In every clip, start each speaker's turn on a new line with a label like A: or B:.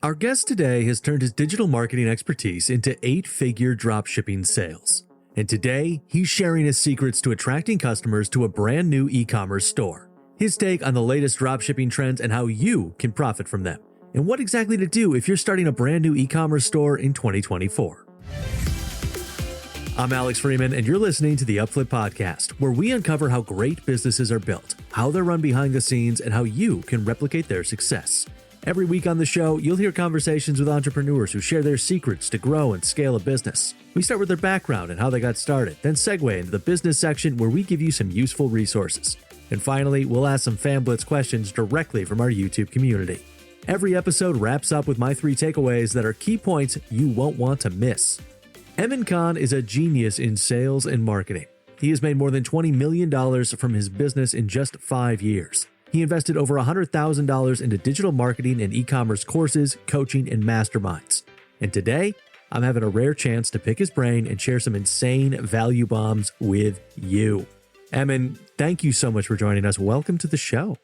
A: Our guest today has turned his digital marketing expertise into 8-figure dropshipping sales. And today, he's sharing his secrets to attracting customers to a brand new e-commerce store. His take on the latest dropshipping trends and how you can profit from them. And what exactly to do if you're starting a brand new e-commerce store in 2024. I'm Alex Freeman, and you're listening to the UpFlip podcast, where we uncover how great businesses are built, how they're run behind the scenes, and how you can replicate their success. Every week on the show, you'll hear conversations with entrepreneurs who share their secrets to grow and scale a business. We start with their background and how they got started, then segue into the business section where we give you some useful resources. And finally, we'll ask some FanBlitz questions directly from our YouTube community. Every episode wraps up with my 3 takeaways that are key points you won't want to miss. Emmon Khan is a genius in sales and marketing. He has made more than $20 million from his business in just 5 years. He invested over $100,000 into digital marketing and e-commerce courses, coaching, and masterminds. And today, I'm having a rare chance to pick his brain and share some insane value bombs with you. Emmon, thank you so much for joining us. Welcome to the show.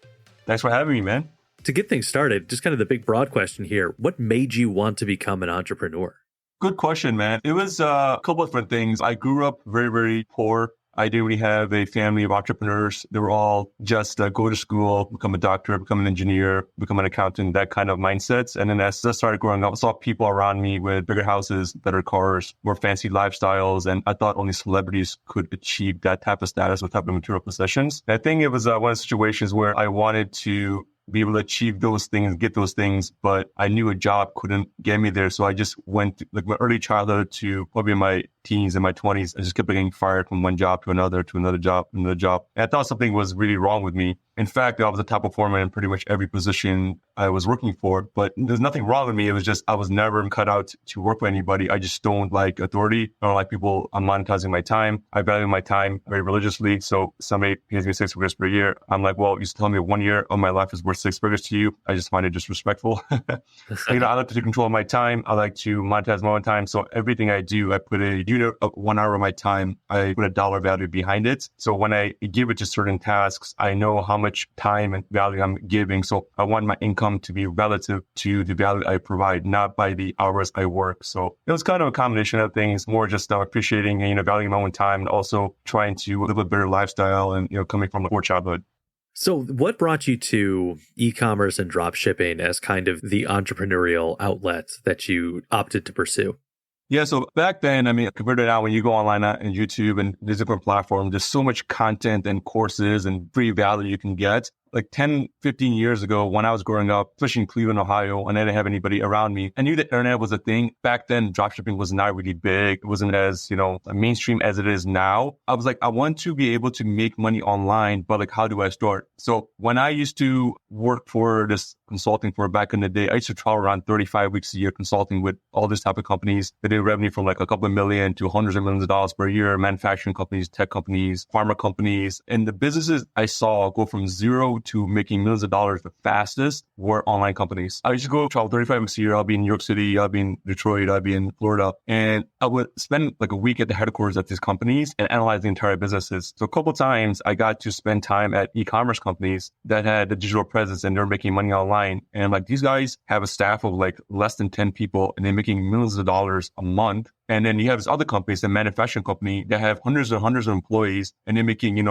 B: Thanks for having me, man.
A: To get things started, just kind of the big broad question here. What made you want to become an entrepreneur?
B: Good question, man. It was a couple of different things. I grew up very, very poor. I didn't really have a family of entrepreneurs. They were all just go to school, become a doctor, become an engineer, become an accountant, that kind of mindsets. And then as I started growing up, I saw people around me with bigger houses, better cars, more fancy lifestyles. And I thought only celebrities could achieve that type of status with type of material possessions. And I think it was one of the situations where I wanted to be able to achieve those things, get those things, but I knew a job couldn't get me there. So I just went like my early childhood to probably my teens and my 20s. I just kept getting fired from one job to another job, another job. And I thought something was really wrong with me. In fact, I was a top performer in pretty much every position I was working for, but there's nothing wrong with me. It was just, I was never cut out to work for anybody. I just don't like authority. I don't like people. I'm monetizing my time. I value my time very religiously. So somebody pays me 6 figures per year. I'm like, well, you tell me 1 year of my life is worth 6 figures to you. I just find it disrespectful. I like to take control of my time. I like to monetize my own time. So everything I do, I put a unit of 1 hour of my time. I put a dollar value behind it. So when I give it to certain tasks, I know how much time and value I'm giving. So I want my income to be relative to the value I provide, not by the hours I work. So it was kind of a combination of things, more just appreciating and, valuing my own time, and also trying to live a better lifestyle and, coming from a poor childhood.
A: So what brought you to e-commerce and dropshipping as kind of the entrepreneurial outlet that you opted to pursue?
B: Yeah, so back then, compared to now, when you go online and YouTube and there's different platforms, there's so much content and courses and free value you can get. Like 10, 15 years ago, when I was growing up, especially in Cleveland, Ohio, and I didn't have anybody around me, I knew that internet was a thing. Back then, dropshipping was not really big. It wasn't as, mainstream as it is now. I was like, I want to be able to make money online, but like, how do I start? So when I used to work for this consulting for back in the day, I used to travel around 35 weeks a year consulting with all this type of companies that did revenue from like a couple of million to hundreds of millions of dollars per year, manufacturing companies, tech companies, pharma companies. And the businesses I saw go from zero to making millions of dollars the fastest were online companies. I used to go travel 35 weeks a year. I'll be in New York City. I'll be in Detroit. I'll be in Florida. And I would spend like a week at the headquarters of these companies and analyze the entire businesses. So a couple of times I got to spend time at e-commerce companies that had a digital presence and they're making money online. And like these guys have a staff of like less than 10 people and they're making millions of dollars a month. And then you have these other companies, the manufacturing company, that have hundreds and hundreds of employees and they're making,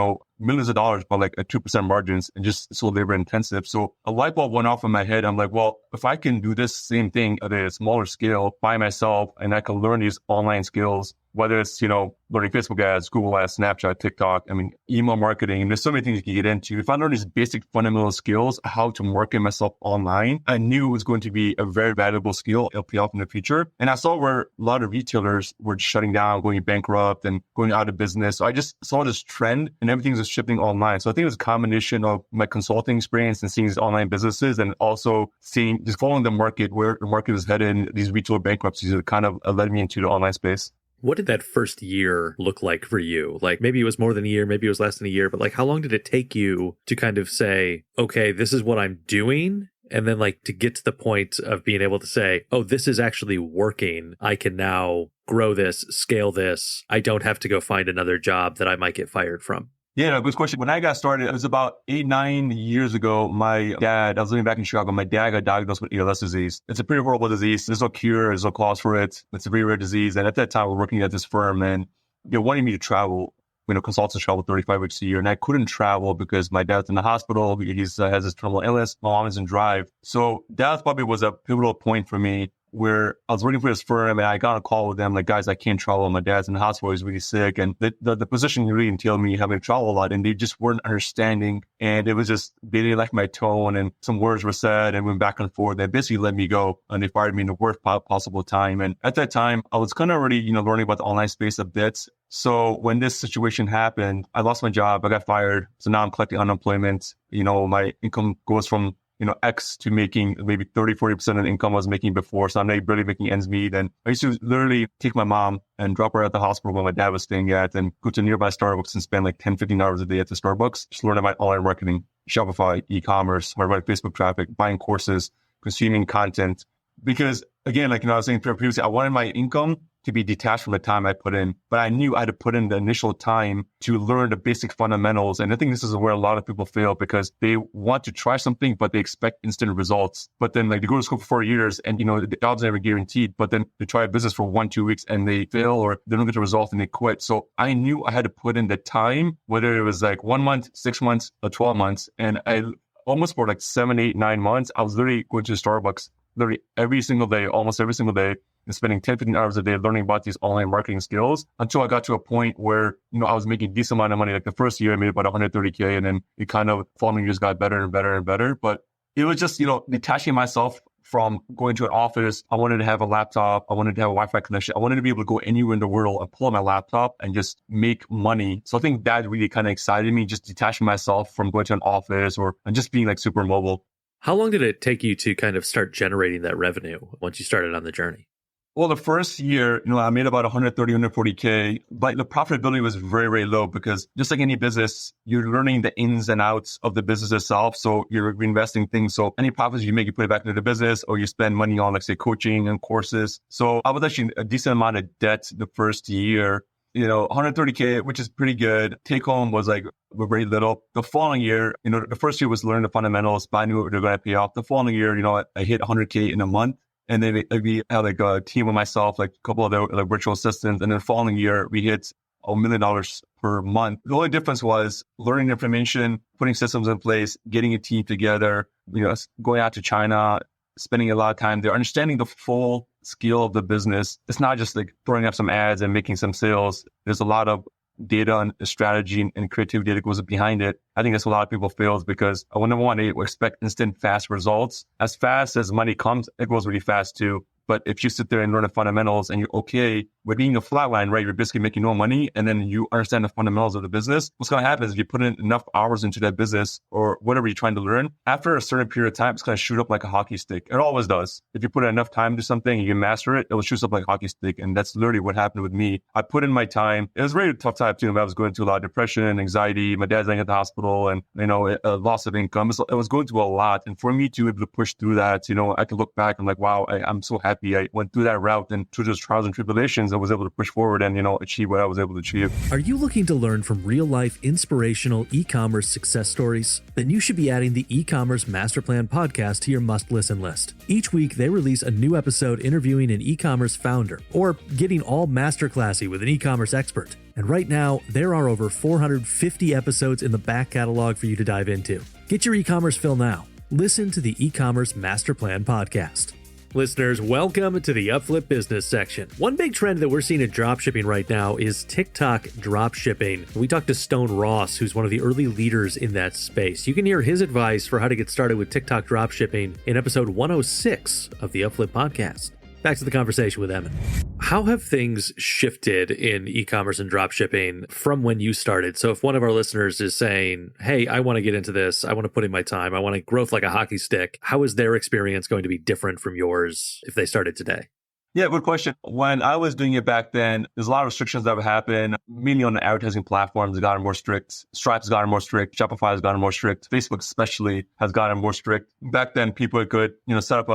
B: millions of dollars by like a 2% margins and just so labor intensive. So a light bulb went off in my head. I'm like, well, if I can do this same thing at a smaller scale by myself and I can learn these online skills, whether it's, learning Facebook ads, Google ads, Snapchat, TikTok, email marketing, and there's so many things you can get into. If I learned these basic fundamental skills, how to market myself online, I knew it was going to be a very valuable skill. It'll pay off in the future. And I saw where a lot of retailers were shutting down, going bankrupt and going out of business. So I just saw this trend and everything's just shifting online. So I think it was a combination of my consulting experience and seeing these online businesses and also just following the market, where the market was headed, and these retailer bankruptcies that kind of led me into the online space.
A: What did that first year look like for you? Like maybe it was more than a year, maybe it was less than a year, but like how long did it take you to kind of say, okay, this is what I'm doing? And then like to get to the point of being able to say, oh, this is actually working. I can now grow this, scale this. I don't have to go find another job that I might get fired from.
B: Yeah, no, good question. When I got started, it was about 8, 9 years ago. My dad, I was living back in Chicago. My dad got diagnosed with ALS disease. It's a pretty horrible disease. There's no cure. There's no cause for it. It's a very rare disease. And at that time, we're working at this firm and they wanted me to travel. Consultants travel 35 weeks a year. And I couldn't travel because my dad's in the hospital. He has this terminal illness. My mom doesn't drive. So that probably was a pivotal point for me where I was working for this firm and I got a call with them like, guys, I can't travel. My dad's in the hospital. He's really sick. And the position really entailed me having to travel a lot and they just weren't understanding. And it was just, they didn't like my tone and some words were said and went back and forth. They basically let me go and they fired me in the worst possible time. And at that time, I was kind of already, learning about the online space a bit. So when this situation happened, I lost my job. I got fired. So now I'm collecting unemployment. My income goes from X to making maybe 30, 40% of the income I was making before. So I'm not barely making ends meet. And I used to literally take my mom and drop her at the hospital where my dad was staying at and go to nearby Starbucks and spend like 10, 15 hours a day at the Starbucks, just learning about online marketing, Shopify, e-commerce, writing Facebook traffic, buying courses, consuming content. Because again, I was saying previously, I wanted my income to be detached from the time I put in, but I knew I had to put in the initial time to learn the basic fundamentals. And I think this is where a lot of people fail because they want to try something, but they expect instant results. But then they go to school for 4 years and, the job's never guaranteed, but then they try a business for 1-2 weeks and they fail or they don't get the result and they quit. So I knew I had to put in the time, whether it was like 1 month, 6 months, or 12 months. And I almost for like 7, 8, 9 months, I was literally going to Starbucks literally every single day, almost every single day, and spending 10, 15 hours a day learning about these online marketing skills until I got to a point where, I was making a decent amount of money. Like the first year I made about 130K and then it kind of following years got better and better and better. But it was just, detaching myself from going to an office. I wanted to have a laptop. I wanted to have a Wi-Fi connection. I wanted to be able to go anywhere in the world and pull out my laptop and just make money. So I think that really kind of excited me, just detaching myself from going to an office and just being like super mobile.
A: How long did it take you to kind of start generating that revenue once you started on the journey?
B: Well, the first year, I made about 130, 140K, but the profitability was very, very low because just like any business, you're learning the ins and outs of the business itself. So you're reinvesting things. So any profits you make, you put it back into the business or you spend money on, like say, coaching and courses. So I was actually a decent amount of debt the first year. 130K, which is pretty good. Take home was like very little. The following year, the first year was learning the fundamentals, but I knew they're going to pay off. The following year, I hit 100K in a month. And then we had like a team with myself, like a couple of other like virtual assistants. And then the following year, we hit $1 million per month. The only difference was learning information, putting systems in place, getting a team together, going out to China, spending a lot of time there, understanding the full scale of the business. It's not just like throwing up some ads and making some sales. There's a lot of data and strategy and creativity that goes behind it. I think that's a lot of people fails because number one, they expect instant, fast results. As fast as money comes, it goes really fast too. But if you sit there and learn the fundamentals and you're okay with being a flatline, right? You're basically making no money and then you understand the fundamentals of the business. What's going to happen is if you put in enough hours into that business or whatever you're trying to learn, after a certain period of time, it's going to shoot up like a hockey stick. It always does. If you put in enough time to something and you master it, it will shoot up like a hockey stick. And that's literally what happened with me. I put in my time. It was a very tough time too. I was going through a lot of depression, anxiety. My dad's lying at the hospital and, a loss of income. So I was going through a lot. And for me to be able to push through that, I can look back and like, wow, I'm so happy I went through that route and through those trials and tribulations, I was able to push forward and, achieve what I was able to achieve.
A: Are you looking to learn from real-life inspirational e-commerce success stories? Then you should be adding the E-commerce Master Plan podcast to your must-listen list. Each week, they release a new episode interviewing an e-commerce founder or getting all masterclassy with an e-commerce expert. And right now, there are over 450 episodes in the back catalog for you to dive into. Get your e-commerce fill now. Listen to the E-commerce Master Plan podcast. Listeners, welcome to the UpFlip business section. One big trend that we're seeing in dropshipping right now is TikTok dropshipping. We talked to Stone Ross, who's one of the early leaders in that space. You can hear his advice for how to get started with TikTok dropshipping in episode 106 of the UpFlip podcast. Back to the conversation with Emmon. How have things shifted in e-commerce and dropshipping from when you started? So if one of our listeners is saying, hey, I want to get into this, I want to put in my time, I want to growth like a hockey stick, how is their experience going to be different from yours if they started today?
B: Yeah, good question. When I was doing it back then, there's a lot of restrictions that would happen, mainly on the advertising platforms that gotten more strict. Stripe has gotten more strict. Shopify has gotten more strict. Facebook especially has gotten more strict. Back then, people could, set up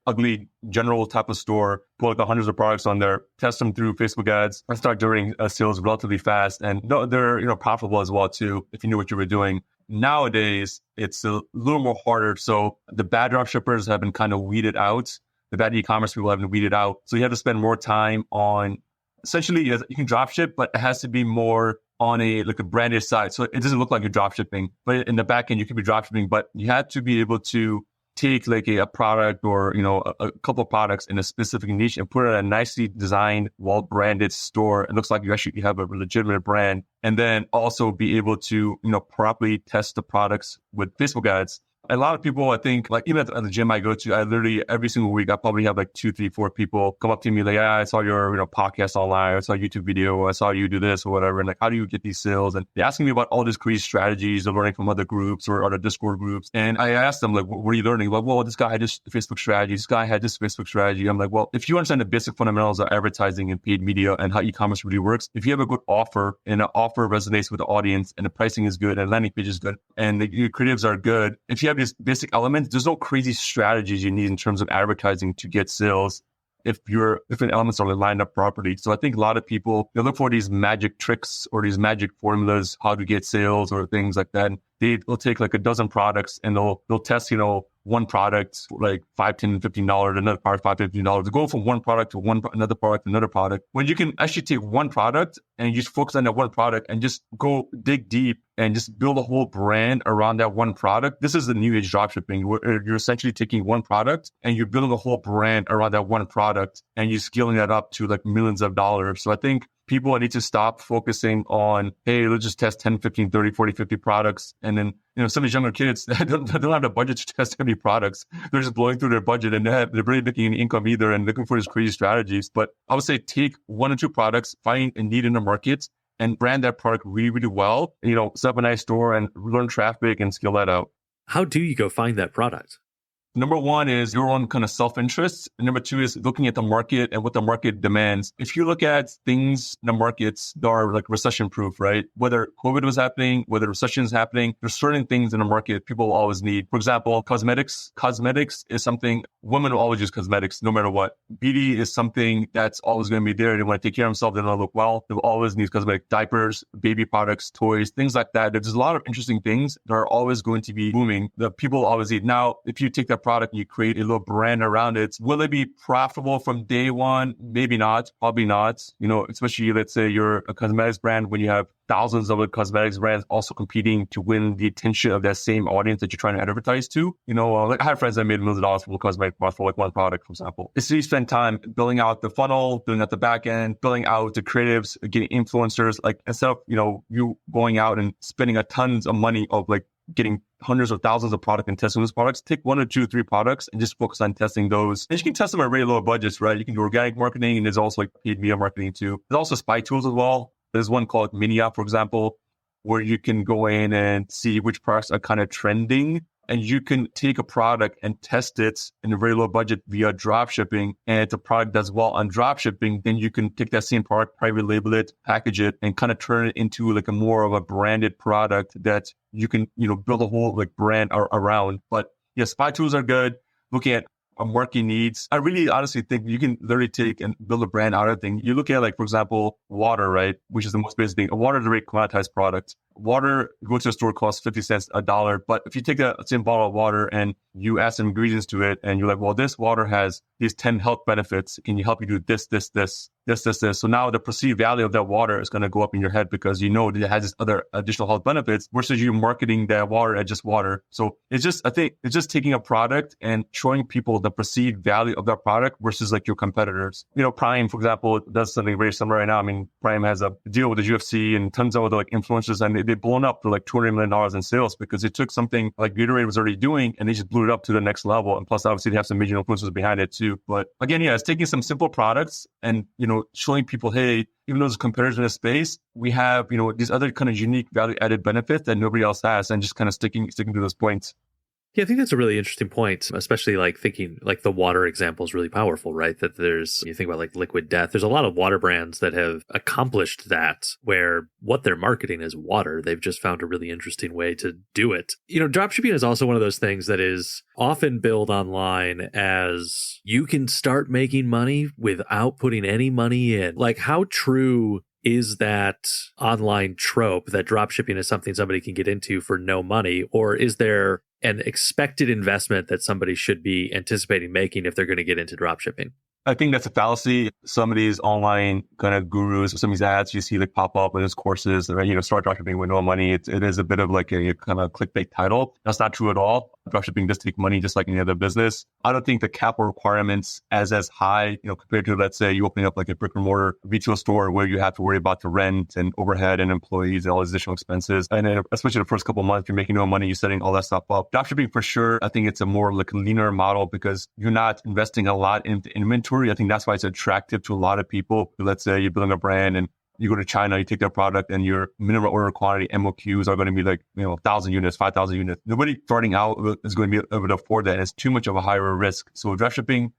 B: a ugly general type of store, put like the hundreds of products on there, test them through Facebook ads, and start doing sales relatively fast. And they're profitable as well too, if you knew what you were doing. Nowadays, it's a little more harder. So the bad drop shippers have been kind of weeded out. The bad e-commerce people have been weeded out. So you have to spend more time on, essentially, you can drop ship, but it has to be more on a branded site. So it doesn't look like you're drop shipping, but in the back end, you could be drop shipping, but you have to be able to take like a product or, a couple of products in a specific niche and put it in a nicely designed, well-branded store. It looks like you actually have a legitimate brand, and then also be able to, properly test the products with Facebook ads. A lot of people, I think, like even at the gym I go to, I literally every single week, I probably have like 2, 3, 4 people come up to me like, yeah, I saw your podcast online, I saw a YouTube video, or I saw you do this or whatever. And like, how do you get these sales? And they're asking me about all these crazy strategies of learning from other groups or other Discord groups. And I asked them, like, what are you learning? Like, well, this guy had this Facebook strategy. This guy had this Facebook strategy. I'm like, well, if you understand the basic fundamentals of advertising and paid media and how e-commerce really works, if you have a good offer and an offer resonates with the audience and the pricing is good and the landing page is good and your creatives are good, if you have these basic elements, there's no crazy strategies you need in terms of advertising to get sales if your different elements are lined up properly. So I think a lot of people, they look for these magic tricks or these magic formulas, how to get sales or things like that. They'll take like a dozen products and they'll test, one product like $5, $10, $15, another product $5, $15. To go from one product to another product, when you can actually take one product and you just focus on that one product and just go dig deep and just build a whole brand around that one product. This is the new age dropshipping, where you're essentially taking one product and you're building a whole brand around that one product and you're scaling that up to like millions of dollars. So I think people need to stop focusing on, hey, let's just test 10, 15, 30, 40, 50 products. And then, some of these younger kids don't have the budget to test any products. They're just blowing through their budget and they're barely making any income either and looking for these crazy strategies. But I would say take 1 or 2 products, find a need in the market and brand that product really, really well. Set up a nice store and learn traffic and scale that out.
A: How do you go find that product?
B: Number 1 is your own kind of self-interest. And number 2 is looking at the market and what the market demands. If you look at things in the markets that are like recession-proof, right? Whether COVID was happening, whether recession is happening, there's certain things in the market people will always need. For example, cosmetics. Cosmetics is something, women will always use cosmetics no matter what. Beauty is something that's always going to be there. They want to take care of themselves. They want to look well. They'll always need cosmetic diapers, baby products, toys, things like that. There's a lot of interesting things that are always going to be booming that people always need. Now, if you take that product and you create a little brand around it, will it be profitable from day one? Maybe not, probably not. Especially let's say you're a cosmetics brand when you have thousands of cosmetics brands also competing to win the attention of that same audience that you're trying to advertise to. Like I have friends that made millions of dollars for cosmetic products for like one product, for example. It's you spend time building out the funnel, building out the back end, building out the creatives, getting influencers. Like instead of, you going out and spending a tons of money of like getting hundreds of thousands of products and testing those products, take 1 or 2, 3 products and just focus on testing those. And you can test them at very low budgets, right? You can do organic marketing and there's also like paid media marketing too. There's also spy tools as well. There's one called Minia, for example, where you can go in and see which products are kind of trending. And you can take a product and test it in a very low budget via drop shipping. And if the product does well on drop shipping, then you can take that same product, private label it, package it, and kind of turn it into like a more of a branded product that you can, build a whole like brand around. But yeah, spy tools are good. Looking at marketing needs. I really honestly think you can literally take and build a brand out of thing. You look at like, for example, water, right? Which is the most basic thing. Water is a very commoditized product. Water, go to a store, costs 50 cents, $1. But if you take that same bottle of water and you add some ingredients to it and you're like, well, this water has these 10 health benefits. Can you help you do this? So now the perceived value of that water is going to go up in your head because you know that it has this other additional health benefits versus you marketing that water as just water. So I think it's just taking a product and showing people the perceived value of that product versus like your competitors. Prime, for example, does something very similar right now. I mean, Prime has a deal with the UFC and tons of other like influencers, and they've blown up to like $200 million in sales because it took something like Gatorade was already doing and they just blew it up to the next level. And plus, obviously, they have some major influencers behind it too. But again, yeah, it's taking some simple products and, showing people, hey, even though there's competitors in this space, we have, these other kind of unique value added benefits that nobody else has, and just kind of sticking to those points.
A: Yeah, I think that's a really interesting point, especially like thinking like the water example is really powerful, right? That you think about like Liquid Death, there's a lot of water brands that have accomplished that where what they're marketing is water. They've just found a really interesting way to do it. Dropshipping is also one of those things that is often billed online as you can start making money without putting any money in. Like, how true is that online trope that dropshipping is something somebody can get into for no money? Or is there an expected investment that somebody should be anticipating making if they're going to get into dropshipping?
B: I think that's a fallacy. Some of these online kind of gurus, some of these ads you see like pop up in those courses, right? Start dropshipping with no money. It is a bit of like a kind of clickbait title. That's not true at all. Dropshipping does take money just like any other business. I don't think the capital requirements as high, compared to, let's say, you opening up like a brick and mortar retail store where you have to worry about the rent and overhead and employees and all these additional expenses. And then especially the first couple of months, you're making no money, you're setting all that stuff up. Dropshipping for sure, I think it's a more like leaner model because you're not investing a lot into inventory. I think that's why it's attractive to a lot of people. Let's say you're building a brand and you go to China, you take their product and your minimum order quantity MOQs are going to be like, 1,000 units, 5,000 units. Nobody starting out is going to be able to afford that. And it's too much of a higher risk. So dropshipping,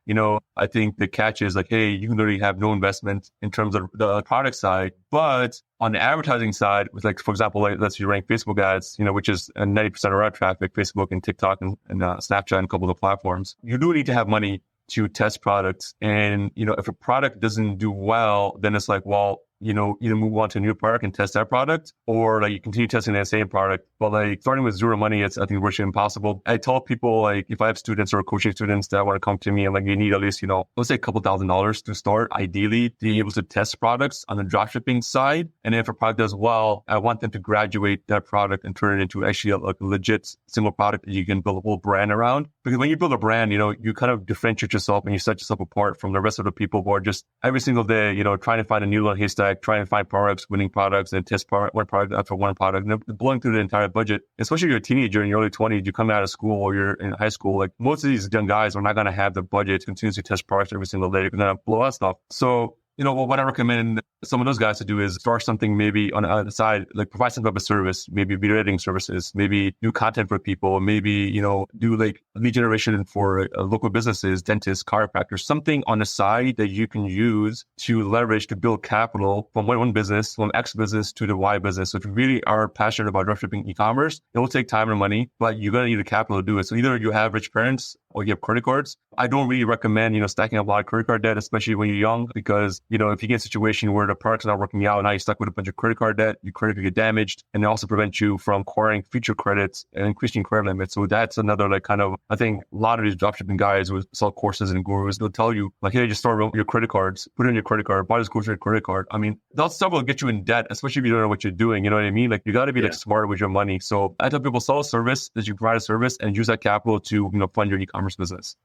B: I think the catch is like, hey, you can literally have no investment in terms of the product side. But on the advertising side, with like, for example, like, let's say you rank Facebook ads, which is 90% of our traffic, Facebook and TikTok and Snapchat and a couple of the platforms. You do need to have money to test products. And, if a product doesn't do well, then it's like, well, either move on to a new product and test that product, or like you continue testing that same product. But like starting with zero money, it's, I think, virtually impossible. I tell people, like, if I have students or coaching students that want to come to me and like you need at least, let's say a couple $1,000s to start, ideally to be able to test products on the dropshipping side. And if a product does well, I want them to graduate that product and turn it into actually a legit single product that you can build a whole brand around. Because when you build a brand, you kind of differentiate yourself and you set yourself apart from the rest of the people who are just every single day, trying to find a new little haystack, trying to find products, winning products, and test one product after one product, and they're blowing through the entire budget. Especially if you're a teenager in your early 20s, you come out of school or you're in high school, like most of these young guys are not going to have the budget to continuously test products every single day. They're going to blow out stuff. So, what I recommend some of those guys to do is start something maybe on the side, like provide some type of service, maybe video editing services, maybe do content for people, maybe, do like lead generation for local businesses, dentists, chiropractors, something on the side that you can use to leverage to build capital from one business, from X business to the Y business. So if you really are passionate about dropshipping e-commerce, it will take time and money, but you're going to need the capital to do it. So either you have rich parents or you have credit cards. I don't really recommend, stacking up a lot of credit card debt, especially when you're young, because, if you get a situation where the product's not working out, now you're stuck with a bunch of credit card debt, your credit could get damaged, and it also prevents you from acquiring future credits and increasing credit limits. So that's another I think a lot of these dropshipping guys who sell courses and gurus, they'll tell you like, hey, just start your credit cards, put in your credit card, buy this course on your credit card. I mean, that stuff will get you in debt, especially if you don't know what you're doing. You know what I mean? Like you got to be like smart with your money. So I tell people sell a service, that you provide a service and use that capital to, fund your e-commerce business.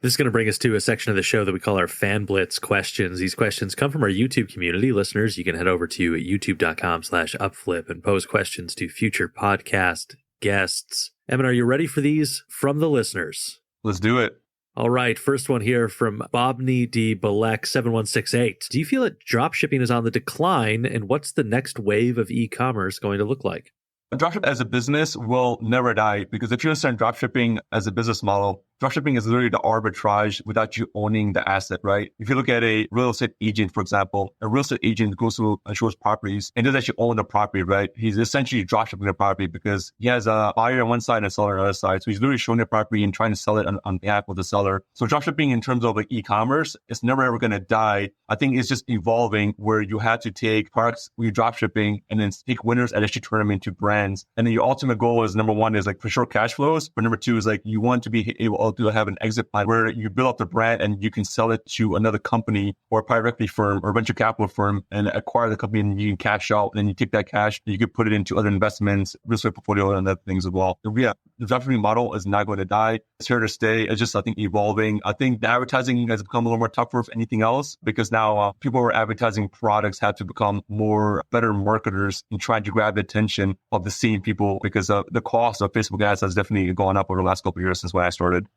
A: This is going to bring us to a section of the show that we call our Fan Blitz questions. These questions come from our YouTube community. Listeners, you can head over to youtube.com/UpFlip and pose questions to future podcast guests. Emmon, are you ready for these from the listeners?
B: Let's do it.
A: All right. First one here from Bobney D. Balek 7168. Do you feel that dropshipping is on the decline, and what's the next wave of e-commerce going to look like?
B: Dropshipping as a business will never die, because if you understand dropshipping as a business model, dropshipping is literally the arbitrage without you owning the asset, right? If you look at a real estate agent, for example, a real estate agent goes to and shows properties and doesn't actually own the property, right? He's essentially dropshipping the property because he has a buyer on one side and a seller on the other side. So he's literally showing the property and trying to sell it on behalf of the seller. So dropshipping in terms of like e-commerce, it's never ever going to die. I think it's just evolving where you have to take products with dropshipping and then take winners and actually turn them into brands. And then your ultimate goal is, number one is like for sure cash flows, but number two is like you want to be able to have an exit plan where you build up the brand and you can sell it to another company or a private equity firm or a venture capital firm and acquire the company, and you can cash out, and then you take that cash and you can put it into other investments, real estate portfolio, and other things as well. So yeah, the dropshipping model is not going to die. It's here to stay. It's just, I think, evolving. I think the advertising has become a little more tougher if anything else, because now people who are advertising products have to become better marketers in trying to grab the attention of the same people, because the cost of Facebook ads has definitely gone up over the last couple of years since when I started.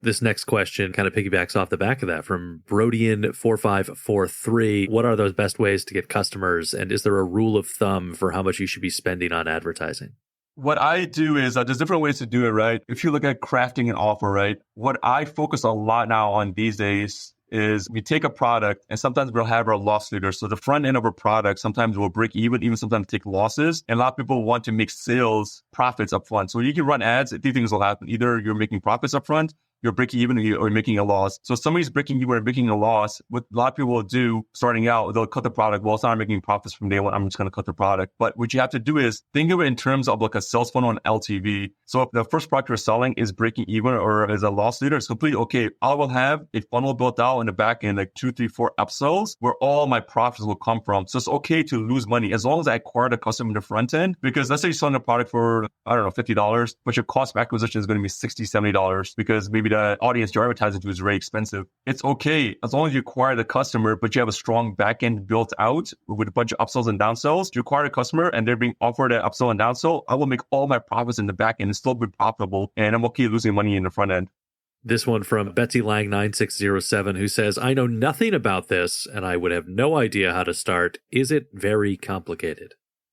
A: This next question kind of piggybacks off the back of that from Brodian4543. What are those best ways to get customers? And is there a rule of thumb for how much you should be spending on advertising?
B: What I do is there's different ways to do it, right? If you look at crafting an offer, right? What I focus a lot now on these days is we take a product and sometimes we'll have our loss leader. So the front end of a product, sometimes we'll break even sometimes take losses. And a lot of people want to make sales profits up front. So you can run ads. Two things will happen. Either you're making profits up front, you're breaking even, or you're making a loss. So if somebody's breaking even or making a loss, what a lot of people will do starting out, they'll cut the product. Well, it's not making profits from day one. I'm just going to cut the product. But what you have to do is think of it in terms of like a sales funnel and LTV. So if the first product you're selling is breaking even or is a loss leader, it's completely okay. I will have a funnel built out in the back end, like 2, 3, 4 upsells where all my profits will come from. So it's okay to lose money as long as I acquire the customer in the front end. Because let's say you're selling a product for, I don't know, $50, but your cost of acquisition is going to be $60, $70 because maybe the audience you're advertising to is very expensive. It's okay as long as you acquire the customer, but you have a strong back end built out with a bunch of upsells and downsells. You acquire a customer and they're being offered an upsell and downsell. I will make all my profits in the back end and still be profitable. And I'm okay losing money in the front end.
A: This one from Betsy Lang 9607, who says, I know nothing about this and I would have no idea how to start. Is it very complicated?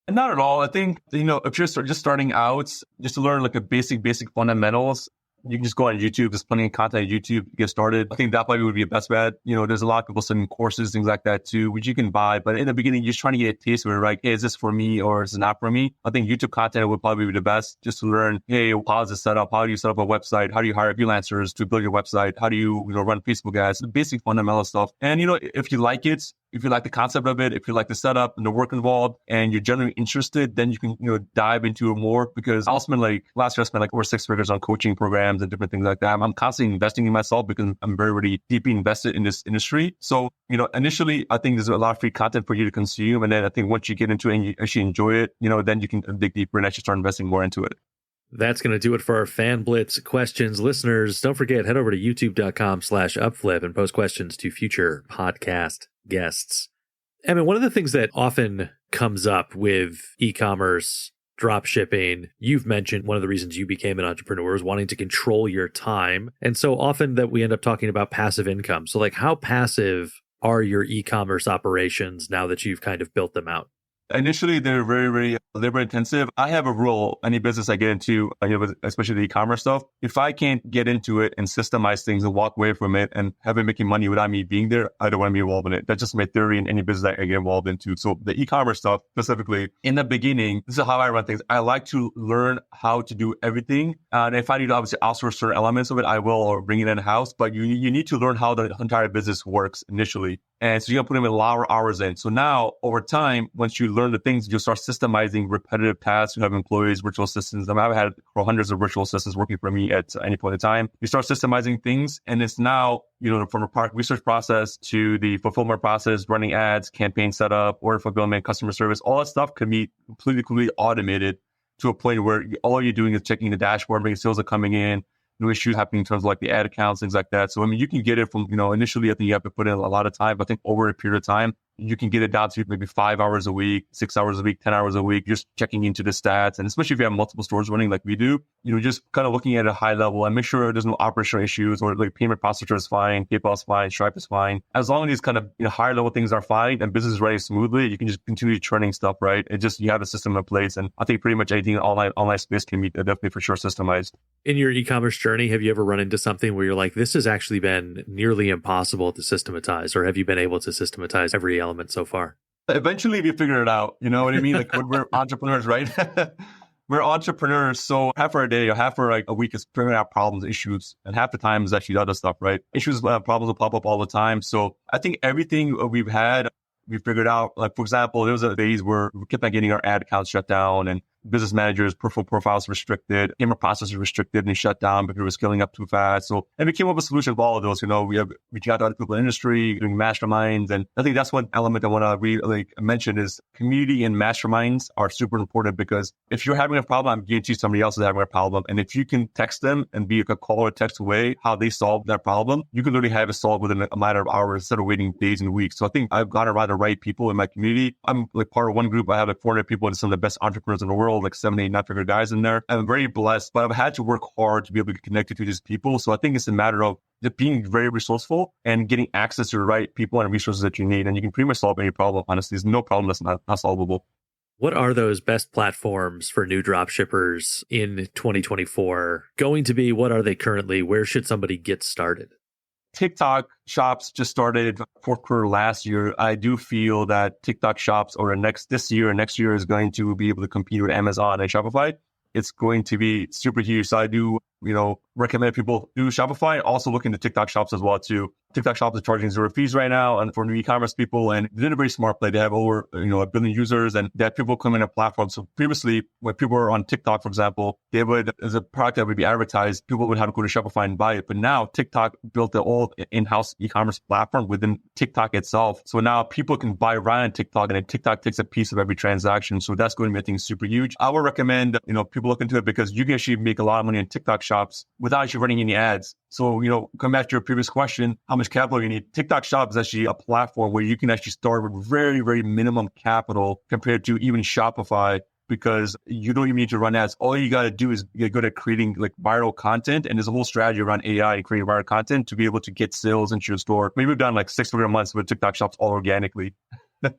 B: Not at all. I think, if you're just starting out, just to learn like a basic fundamentals, you can just go on YouTube. There's plenty of content on YouTube to get started. I think that probably would be a best bet. There's a lot of people sending courses, things like that too, which you can buy. But in the beginning, you're just trying to get a taste of it, right? Hey, is this for me or is it not for me? I think YouTube content would probably be the best just to learn, hey, how is it set up? How do you set up a website? How do you hire freelancers to build your website? How do you, run Facebook ads? The basic fundamental stuff. And, if you like it, if you like the concept of it, if you like the setup and the work involved and you're generally interested, then you can, dive into it more because I'll spend last year I spent over 6 figures on coaching programs and different things like that. I'm constantly investing in myself because I'm very deeply invested in this industry. So, initially I think there's a lot of free content for you to consume. And then I think once you get into it and you actually enjoy it, then you can dig deeper and actually start investing more into it.
A: That's going to do it for our Fan Blitz questions. Listeners, don't forget, head over to youtube.com/UpFlip and post questions to future podcast guests. Emmon, one of the things that often comes up with e-commerce, drop shipping, you've mentioned one of the reasons you became an entrepreneur is wanting to control your time. And so often that we end up talking about passive income. So how passive are your e-commerce operations now that you've kind of built them out?
B: Initially, they're very labor intensive. I have a rule, any business I get into, especially the e-commerce stuff, if I can't get into it and systemize things and walk away from it and have it making money without me being there, I don't want to be involved in it. That's just my theory in any business I get involved into. So the e-commerce stuff, specifically, in the beginning, this is how I run things. I like to learn how to do everything. And if I need to obviously outsource certain elements of it, I will, or bring it in-house. But you need to learn how the entire business works initially. And so you're going to put them a lot of hours in. So now, over time, once you learn the things, you'll start systemizing repetitive tasks. You have employees, virtual assistants. I've had hundreds of virtual assistants working for me at any point in time. You start systemizing things. And it's now, from a product research process to the fulfillment process, running ads, campaign setup, order fulfillment, customer service, all that stuff can be completely automated to a point where all you're doing is checking the dashboard, making sales are coming in, no issues happening in terms of the ad accounts, things like that. So, you can get it from, initially, I think you have to put in a lot of time. But I think over a period of time, you can get it down to maybe 5 hours a week, 6 hours a week, 10 hours a week, just checking into the stats. And especially if you have multiple stores running like we do, just kind of looking at a high level and make sure there's no operational issues or payment processor is fine, PayPal is fine, Stripe is fine. As long as these kind of higher level things are fine and business is running smoothly, you can just continue churning stuff, right? You have a system in place. And I think pretty much anything in online space can be definitely for sure systemized.
A: In your e-commerce journey, have you ever run into something where you're like, this has actually been nearly impossible to systematize, or have you been able to systematize every element so far?
B: Eventually, we figure it out. You know what I mean? When we're entrepreneurs, right? We're entrepreneurs. So half our day or half our a week is figuring out problems, issues. And half the time is actually other stuff, right? Issues, problems will pop up all the time. So I think everything we've had, we figured out. For example, there was a phase where we kept on getting our ad accounts shut down and business managers' profiles restricted, payment processors restricted and shut down because we were scaling up too fast. So, and we came up with a solution for all of those. We have reaching out to other people in the industry, doing masterminds. And I think that's one element I want to really mention is community and masterminds are super important because if you're having a problem, I guarantee somebody else is having a problem. And if you can text them and be a call or text away how they solve that problem, you can literally have it solved within a matter of hours instead of waiting days and weeks. So I think I've got around the right people in my community. I'm part of one group. I have 400 people and some of the best entrepreneurs in the world, 7, 8, 9-figure guys in there. I'm very blessed, but I've had to work hard to be able to get connected to these people. So I think it's a matter of just being very resourceful and getting access to the right people and resources that you need. And you can pretty much solve any problem. Honestly, there's no problem that's not solvable.
A: What are those best platforms for new dropshippers in 2024 going to be? What are they currently? Where should somebody get started?
B: TikTok shops just started fourth quarter last year. I do feel that TikTok shops or this year and next year is going to be able to compete with Amazon and Shopify. It's going to be super huge. So I do, recommend people do Shopify. Also look into TikTok shops as well too. TikTok shops are charging zero fees right now and for new e-commerce people. And they did a very smart play. They have over, 1 billion users and they have people come in a platform. So previously when people were on TikTok, for example, they would, as a product that would be advertised, people would have to go to Shopify and buy it. But now TikTok built the all in-house e-commerce platform within TikTok itself. So now people can buy right on TikTok and then TikTok takes a piece of every transaction. So that's going to be, I think, super huge. I would recommend, people look into it because you can actually make a lot of money in TikTok shops without actually running any ads. So, come back to your previous question, how much capital you need. TikTok Shop is actually a platform where you can actually start with very, very minimum capital compared to even Shopify because you don't even need to run ads. All you got to do is get good at creating like viral content. And there's a whole strategy around AI and creating viral content to be able to get sales into your store. Maybe we've done like 6 figure months with TikTok Shops all organically. Wow.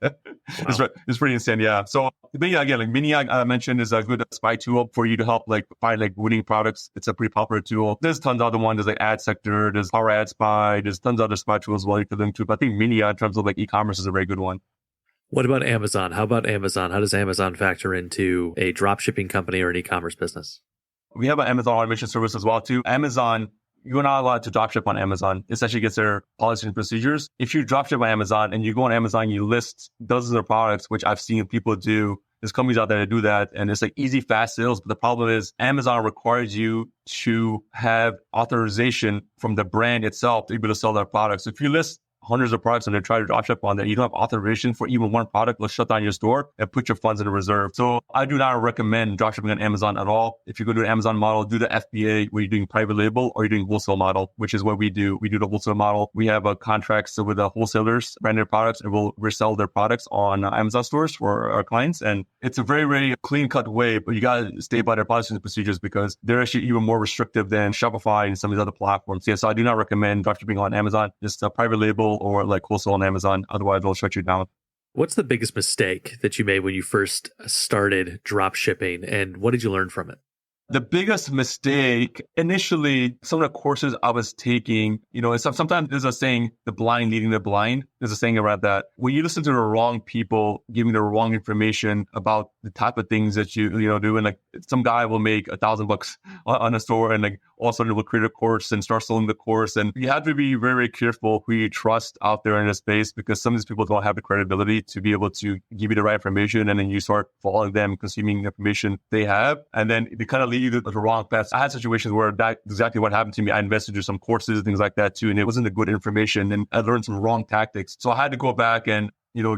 B: It's pretty insane, yeah. So, but yeah, again, like Mini, I mentioned, is a good spy tool for you to help like find like winning products. It's a pretty popular tool. There's tons of other ones. There's like Ad Sector, there's Power Ad Spy, there's tons of other spy tools as well you can link to. But I think Mini, in terms of like e-commerce, is a very good one.
A: What about Amazon? How about Amazon? How does Amazon factor into a dropshipping company or an e-commerce business?
B: We have an Amazon automation service as well too. Amazon, you're not allowed to dropship on Amazon. It's actually against their policies and procedures. If you dropship on Amazon and you go on Amazon, you list dozens of products, which I've seen people do. There's companies out there that do that. And it's like easy, fast sales. But the problem is Amazon requires you to have authorization from the brand itself to be able to sell their products. So if you list hundreds of products and they try to dropship on that, you don't have authorization for even one product, they'll shut down your store and put your funds in a reserve. So I do not recommend dropshipping on Amazon at all. If you go to an Amazon model, do the FBA where you're doing private label or you're doing wholesale model, which is what we do. We do the wholesale model. We have contracts with the wholesalers, branded products, and we'll resell their products on Amazon stores for our clients. And it's a very, very clean cut way, but you got to stay by their policies and procedures because they're actually even more restrictive than Shopify and some of these other platforms. Yeah, so I do not recommend dropshipping on Amazon. Just a private label or like wholesale on Amazon. Otherwise, they'll shut you down.
A: What's the biggest mistake that you made when you first started drop shipping, and what did you learn from it?
B: The biggest mistake, initially, some of the courses I was taking, sometimes there's a saying, the blind leading the blind. There's a saying around that. When you listen to the wrong people giving the wrong information about the type of things that you do, and like some guy will make $1,000 on a store and like all of a sudden will create a course and start selling the course. And you have to be very, very careful who you trust out there in the space because some of these people don't have the credibility to be able to give you the right information. And then you start following them, consuming the information they have. And then they kind of lead you to the wrong path. I had situations where that's exactly what happened to me. I invested in some courses and things like that too. And it wasn't the good information and I learned some wrong tactics. So I had to go back and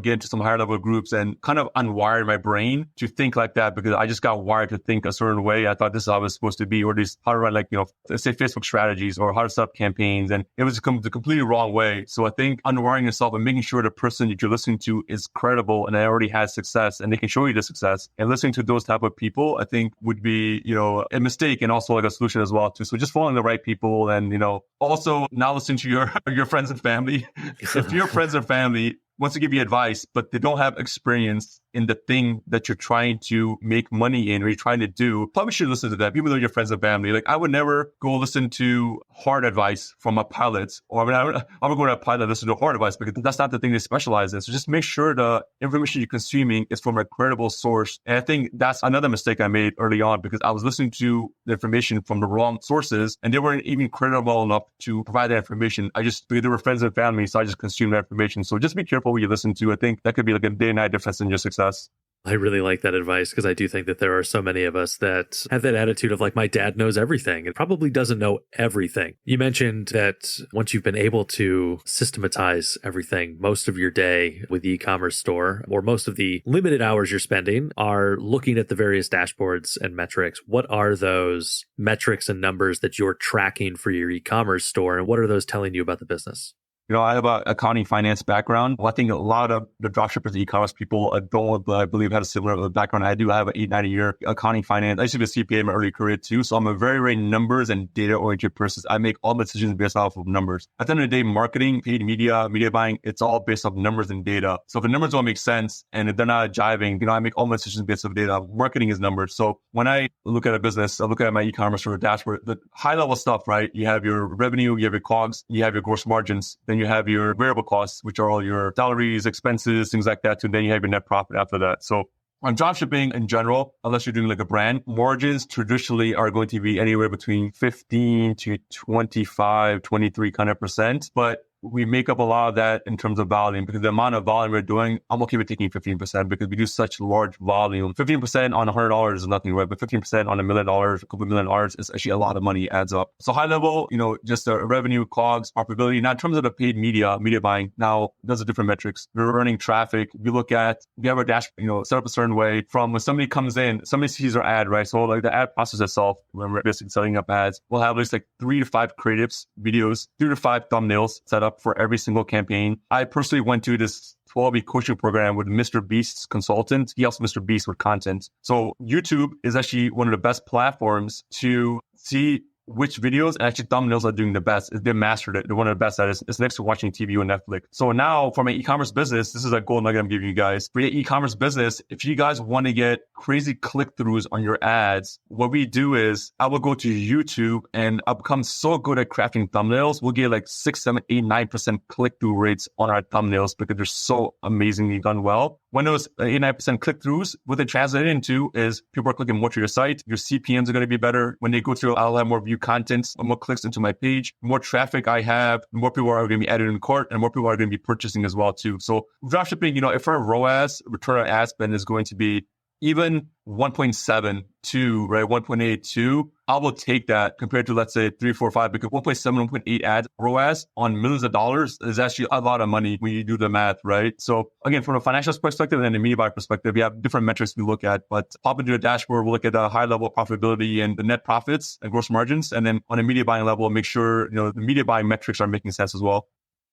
B: get into some higher level groups and kind of unwire my brain to think like that because I just got wired to think a certain way. I thought this is how it was supposed to be, or this how to run let's say Facebook strategies or how to set up campaigns. And it was the completely wrong way. So I think unwiring yourself and making sure the person that you're listening to is credible and already has success and they can show you the success, and listening to those type of people, I think would be, a mistake and also like a solution as well too. So just following the right people and, also not listening to your friends and family. If your friends and family wants to give you advice, but they don't have experience in the thing that you're trying to make money in or you're trying to do, probably should listen to them, even though you're friends and family. Like I would never go listen to hard advice from a pilot, or I'm going to go to a pilot and listen to hard advice because that's not the thing they specialize in. So just make sure the information you're consuming is from a credible source. And I think that's another mistake I made early on because I was listening to the information from the wrong sources and they weren't even credible enough to provide that information. Because they were friends and family, so I just consumed that information. So just be careful what you listen to. I think that could be like a day and night difference in your success.
A: I really like that advice because I do think that there are so many of us that have that attitude of like, my dad knows everything. It probably doesn't know everything. You mentioned that once you've been able to systematize everything, most of your day with the e-commerce store or most of the limited hours you're spending are looking at the various dashboards and metrics. What are those metrics and numbers that you're tracking for your e-commerce store? And what are those telling you about the business?
B: I have an accounting finance background. Well, I think a lot of the dropshippers, e-commerce people I believe had a similar background I do. I have an 8-9 year accounting finance. I used to be a CPA in my early career too. So I'm a very, very numbers and data oriented person. I make all my decisions based off of numbers. At the end of the day, marketing, paid media buying, it's all based off numbers and data. So if the numbers don't make sense and if they're not jiving, I make all my decisions based off data. Marketing is numbers. So when I look at a business, I look at my e-commerce or a dashboard, the high level stuff, right? You have your revenue, you have your COGS, you have your gross margins, then you have your variable costs, which are all your salaries, expenses, things like that. And then you have your net profit after that. So on dropshipping in general, unless you're doing like a brand, margins traditionally are going to be anywhere between 15 to 25, 23 kind of percent. But we make up a lot of that in terms of volume because the amount of volume we're doing, I'm okay with taking 15% because we do such large volume. 15% on $100 is nothing, right? But 15% on $1 million, a couple $1 million is actually a lot of money, adds up. So high level, just the revenue, COGS, profitability. Now in terms of the paid media buying, now those are different metrics. We're earning traffic. We have our dash, set up a certain way from when somebody comes in, somebody sees our ad, right? So like the ad process itself, when we're basically setting up ads, we'll have at least like 3 to 5 creatives, videos, 3 to 5 thumbnails set up for every single campaign. I personally went to this 12-week coaching program with Mr. Beast's consultant. He helps Mr. Beast with content. So YouTube is actually one of the best platforms to see which videos and actually thumbnails are doing the best. They mastered it. They're one of the best at it. It's next to watching TV or Netflix. So now for my e-commerce business, this is a gold nugget I'm giving you guys. For your e-commerce business, if you guys want to get crazy click-throughs on your ads, what we do is I will go to YouTube and I've become so good at crafting thumbnails. We'll get like 6, 7, 8, 9% click-through rates on our thumbnails because they're so amazingly done well. When those 8, 9% click-throughs, what they translate into is people are clicking more to your site. Your CPMs are going to be better. When they go through, I'll have more view content, more clicks into my page. The more traffic I have, the more people are going to be added in cart and more people are going to be purchasing as well too. So dropshipping, if our ROAS, return on ad spend, is going to be even 1.7 to, right, 1.82, I will take that compared to, let's say, 3, 4, 5, because 1.7, 1.8 ads ROAS on millions of dollars is actually a lot of money when you do the math, right? So again, from a financial perspective and a media buyer perspective, we have different metrics we look at, but pop into a dashboard, we'll look at the high level profitability and the net profits and gross margins. And then on a media buying level, make sure, the media buying metrics are making sense as well.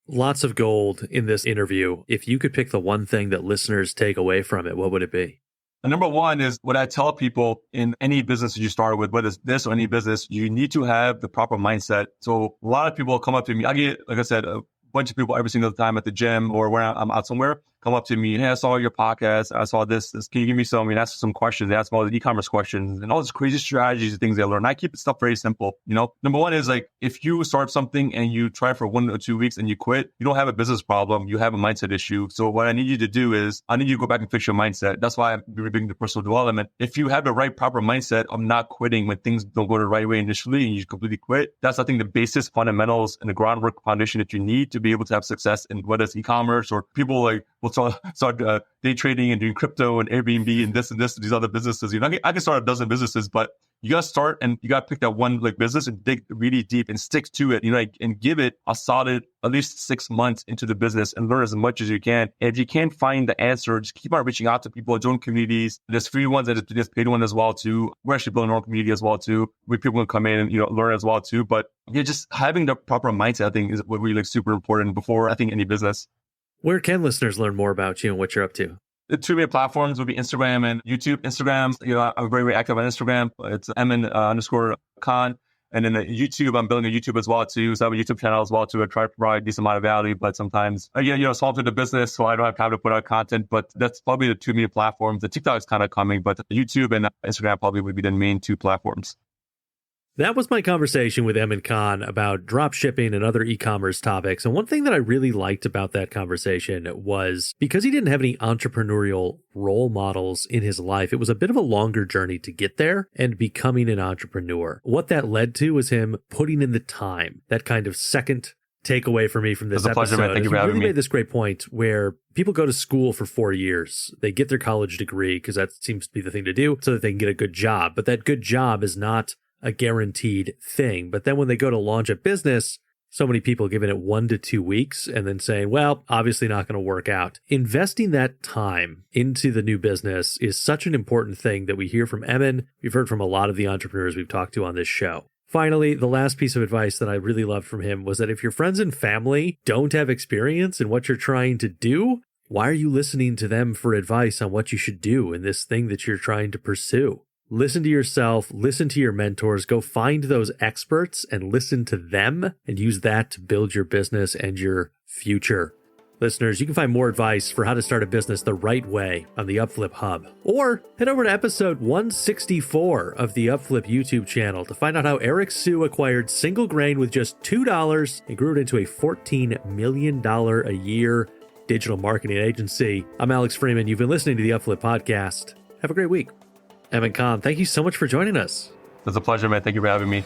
A: Lots of gold in this interview. If you could pick the one thing that listeners take away from it, what would it be?
B: And number one is what I tell people in any business you start with, whether it's this or any business, you need to have the proper mindset. So a lot of people come up to me. I get, like I said, a bunch of people every single time at the gym or when I'm out somewhere, come up to me. Hey, I saw your podcast. I saw this. Can you give me ask some questions? They ask me all the e-commerce questions and all these crazy strategies and things they learn. I keep stuff very simple. Number one is like, if you start something and you try for 1 or 2 weeks and you quit, you don't have a business problem. You have a mindset issue. So what I need you to do is I need you to go back and fix your mindset. That's why I'm big the personal development. If you have the right proper mindset of not quitting when things don't go the right way initially and you completely quit, that's, I think, the basis, fundamentals, and the groundwork foundation that you need to be able to have success in whether it's e-commerce or people like will start day trading and doing crypto and Airbnb and this and these other businesses. I can start a dozen businesses, but you got to start and you got to pick that one like business and dig really deep and stick to it, and give it a solid at least 6 months into the business and learn as much as you can. And if you can't find the answer, just keep on reaching out to people, join communities. There's free ones and there's paid one as well too. We're actually building our own community as well too, where people can come in and learn as well too. But just having the proper mindset, I think, is what really super important before I think any business.
A: Where can listeners learn more about you and what you're up to?
B: The 2 main platforms would be Instagram and YouTube. Instagram, I'm very, very active on Instagram. It's Emmon _Khan. And then YouTube, I'm building a YouTube as well too. So I have a YouTube channel as well too. I try to provide a decent amount of value, but sometimes, small to the business, so I don't have time to put out content. But that's probably the 2 main platforms. The TikTok is kind of coming, but YouTube and Instagram probably would be the main 2 platforms.
A: That was my conversation with Emmon Khan about drop shipping and other e-commerce topics. And one thing that I really liked about that conversation was because he didn't have any entrepreneurial role models in his life, it was a bit of a longer journey to get there and becoming an entrepreneur. What that led to was him putting in the time, that kind of second takeaway for me from this episode.
B: Pleasure, man. Thank you for having me.
A: You really made this great point where people go to school for 4 years. They get their college degree because that seems to be the thing to do so that they can get a good job. But that good job is not a guaranteed thing. But then when they go to launch a business, so many people giving it 1 to 2 weeks and then saying, well, obviously not going to work out. Investing that time into the new business is such an important thing that we hear from Emmon. We've heard from a lot of the entrepreneurs we've talked to on this show. Finally, the last piece of advice that I really loved from him was that if your friends and family don't have experience in what you're trying to do, why are you listening to them for advice on what you should do in this thing that you're trying to pursue? Listen to yourself, listen to your mentors, go find those experts and listen to them and use that to build your business and your future. Listeners, you can find more advice for how to start a business the right way on the UpFlip Hub. Or head over to episode 164 of the UpFlip YouTube channel to find out how Eric Sue acquired Single Grain with just $2 and grew it into a $14 million a year digital marketing agency. I'm Alex Freeman. You've been listening to the UpFlip podcast. Have a great week. Emmon Khan, thank you so much for joining us.
B: It's a pleasure, man. Thank you for having me.